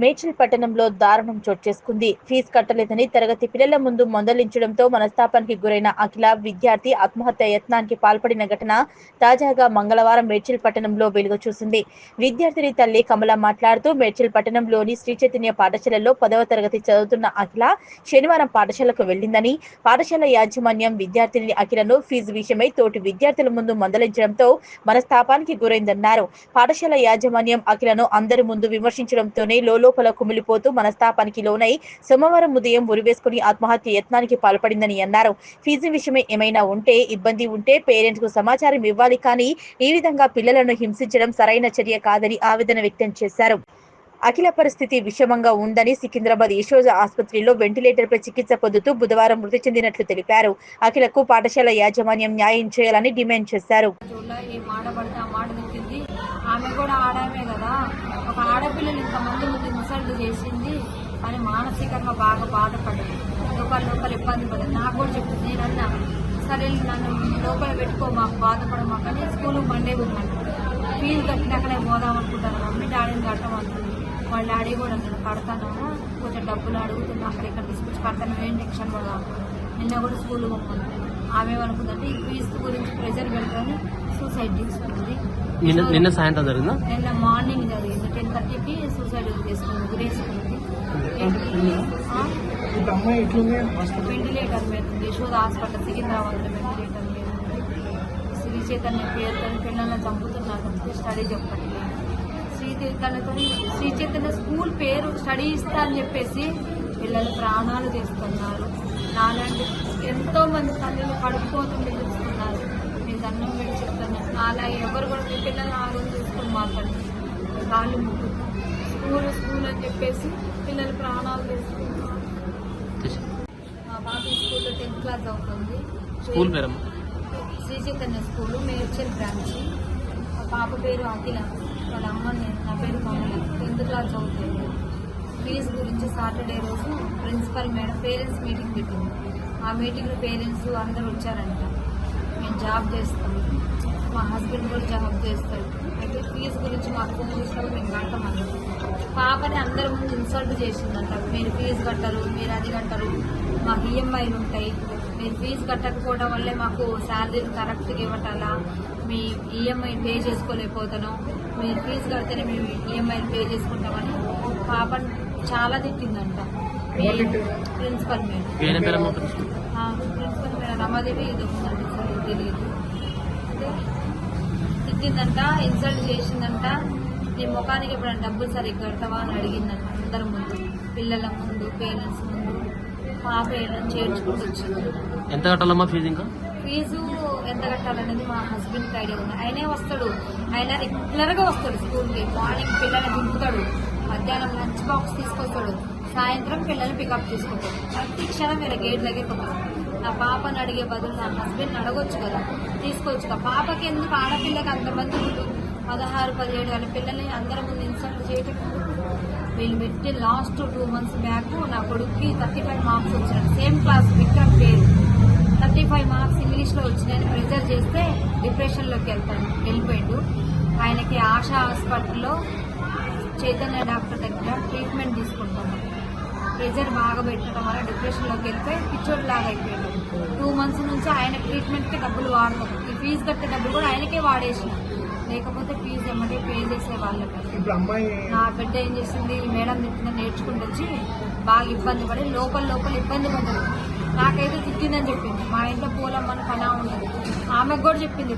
మేడ్చల్ పట్టణంలో దారుణం చోటు చేసుకుంది. ఫీజు కట్టలేదని తరగతి పిల్లల ముందు మందలించడంతో మనస్తాపానికి గురైన అఖిల విద్యార్థి ఆత్మహత్య యత్నానికి పాల్పడిన ఘటన తాజాగా మంగళవారం మేడ్చల్ పట్టణంలో వెలుగు చూసింది. విద్యార్థిని తల్లి కమల మాట్లాడుతూ మేడ్చల్ పట్టణంలోని శ్రీ చైతన్య పాఠశాలలో 10వ తరగతి చదువుతున్న అఖిల శనివారం పాఠశాలకు వెళ్లిందని, పాఠశాల యాజమాన్యం విద్యార్థిని అఖిలను ఫీజు విషయమై తోటి విద్యార్థుల ముందు మందలించడంతో మనస్తాపానికి గురైందన్నారు. పాఠశాల యాజమాన్యం అఖిలను అందరి ముందు విమర్శించడంతోనే లోపల కుమిలిపోతూ మనస్తాపానికి లోనై సోమవారం ఉదయం ఉరివేసుకుని ఆత్మహత్య యత్నానికి పాల్పడిందని అన్నారు. ఫీజు విషయమై ఏమైనా ఇబ్బంది ఉంటే పేరెంట్స్ కు సమాచారం ఇవ్వాలి, కానీ ఈ విధంగా పిల్లలను హింసించడం సరైన చర్య కాదని ఆవేదన వ్యక్తం చేశారు. అఖిల పరిస్థితి విషమంగా ఉందని సికింద్రాబాద్ యశోద ఆసుపత్రిలో వెంటిలేటర్ పై చికిత్స పొందుతూ బుధవారం మృతి చెందినట్లు తెలిపారు. అఖిలకు పాఠశాల యాజమాన్యం న్యాయం చేయాలని డిమాండ్ చేశారు. ఆమె కూడా ఆడమే కదా, ఒక ఆడపిల్లని ఇంతమంది ముందు ఇన్సల్ట్ చేసింది అని మానసికంగా బాగా బాధపడ్డది. లోపల ఇబ్బంది పడ్డది. నాకు కూడా చెప్పింది. నేనన్నా సరే నన్ను లోపల పెట్టుకో, మాకు బాధపడమాకని స్కూల్ మండే ఉందంట. ఫీజు కట్టినాకనే పోదాం అనుకుంటాను మమ్మీ, డాడీని కట్టమంటుంది. వాళ్ళ డాడీ కూడా అన్నాడు కడతాను, కొంచెం డబ్బులు అడుగుతున్నా, అక్కడ ఇక్కడ తీసుకొచ్చి కడతాను, ఏం టెన్షన్ పడదాము. నిన్న కూడా స్కూల్ పంపండి. ఆమె ఏమనుకుందంటే ఈ ఫీజు గురించి ప్రెజర్ పెడతామని సూసైడ్ చేసుకుంది. నిన్న సాయంత్రం జరిగిందా? నిన్న మార్నింగ్ జరిగింది. 10:30కి సూసైడ్ చేసుకుంది, గురేసుకుంది. వెంటిలేటర్ మీద యశోద హాస్పిటల్ సికింద్రాబాద్ లో వెంటిలేటర్ మీద శ్రీ చైతన్య పేరుతో పిల్లలను చంపుతున్నారు. స్టడీ చెప్పట్లేదు. శ్రీ చైతన్య స్కూల్ పేరు స్టడీ ఇస్తా అని చెప్పేసి పిల్లలు ప్రాణాలు చేస్తున్నారు. నాలాంటి ఎంతో మంది తల్లిని కడుపుకోతుండే చూస్తున్నారు. నేను దండం పెట్టి చెప్తాను, అలా ఎవరు కూడా మీ పిల్లల్ని ఆరోగ్యం చూసుకొని మాట్లాడండి. కాళ్ళు ముగ్గురు స్కూల్ అని చెప్పేసి పిల్లలు ప్రాణాలు తీసుకున్నారు. మా పాప స్కూల్లో 10th క్లాస్ అవుతుంది. Sri Chaitanya school Medchal branch. మా పాప పేరు అఖిల, వాళ్ళ అమ్మ నా పేరు కమల. 10th క్లాస్ అవుతుంది. ఫీజు గురించి సాటర్డే రోజు ప్రిన్సిపల్ మేడం పేరెంట్స్ మీటింగ్ పెట్టింది. ఆ మీటింగ్లో పేరెంట్స్ అందరూ వచ్చారంట. మేము జాబ్ చేస్తాము, మా హస్బెండ్ కూడా జాబ్ చేస్తాడు, అయితే ఫీజు గురించి మాకు ఫోన్ చేసినప్పుడు మేము కట్టమన్నాం. పాపని అందరి ముందు ఇన్సల్ట్ చేసిందంట. మీరు ఫీజు కట్టరు, మీరు అది కట్టరు, మాకు ఈఎంఐలు ఉంటాయి, మీరు ఫీజు కట్టకపోవడం వల్లే మాకు శాలరీలు కరెక్ట్గా ఇవ్వటాలా, మీ ఈఎంఐ పే చేసుకోలేకపోతాను, మీరు ఫీజు కడితేనే మేము ఈఎంఐలు పే చేసుకుంటామని పాపని చాలా తిట్టిందంట. ప్రిన్సిపల్ మేడం రమాదేవి ఇది ఉందండి, సరే తెలియదు. అంటే తిట్టిందంట, ఇన్సల్ట్ చేసిందంట. నీ ముఖానికి ఎప్పుడైనా డబ్బులు సరిగ్గా కడతావా అని అడిగిందంట. అందరి ముందు, పిల్లల ముందు, పేరెంట్స్ ముందు. పాప ఏళ్ళని చేర్చుకుంటూ వచ్చింది. ఎంత కట్టాలమ్మా ఫీజు? ఇంకా ఫీజు ఎంత కట్టాలనేది మా హస్బెండ్కి ఐడియా ఉంది. ఆయనే వస్తాడు, ఆయన రెగ్యులర్గా వస్తాడు స్కూల్కి. మార్నింగ్ పిల్లల్ని దింపుతాడు, మధ్యాహ్నం లంచ్ బాక్స్ తీసుకొస్తాడు, సాయంత్రం పిల్లల్ని పికప్ చేసుకుంటాడు. ప్రతి క్షణం ఇలా గేట్ దగ్గరికి వస్తాడు. నా పాపని అడిగే బదులు నా హస్బెండ్ని అడగొచ్చు కదా, తీసుకోవచ్చు కదా. పాపకి ఎందుకు, ఆడపిల్లకి అంతమంది 16, 17 వాళ్ళ పిల్లల్ని అందరి ముందు ఇన్సల్ట్ చేయటం. వీళ్ళు పెట్టి లాస్ట్ 2 months బ్యాక్ నా కొడుక్కి 35 మార్క్స్ వచ్చినాయి. సేమ్ క్లాస్ విక్రమ్ పేరు, 35 మార్క్స్ ఇంగ్లీష్లో వచ్చినాయని ప్రెజర్ చేస్తే డిప్రెషన్లోకి వెళ్ళిపోయాడు. ఆయనకి ఆశా హాస్పిటల్లో చైతన్య డాక్టర్ దగ్గర ట్రీట్మెంట్ తీసుకుంటాను. ప్రెజర్ బాగా పెట్టడం వల్ల డిప్రెషన్లోకి వెళ్ళిపోయి పిచ్చోడు లాగా అయిపోయాడు. 2 months నుంచి ఆయన ట్రీట్మెంట్కి డబ్బులు వాడతాం. ఈ ఫీజు కట్టే డబ్బులు కూడా ఆయనకే వాడేసిన, లేకపోతే ఫీజు ఏమంటే పే చేసే వాళ్ళకి. నా బిడ్డ ఏం చేసింది, మేడం తిట్టిందని నేర్చుకుంటూ వచ్చి బాగా ఇబ్బంది పడి లోపల ఇబ్బంది పడ్డది. నాకైతే తిట్టిందని చెప్పింది. మా ఇంట్లో పూలమ్మని పనా ఉండదు, ఆమెకు కూడా చెప్పింది.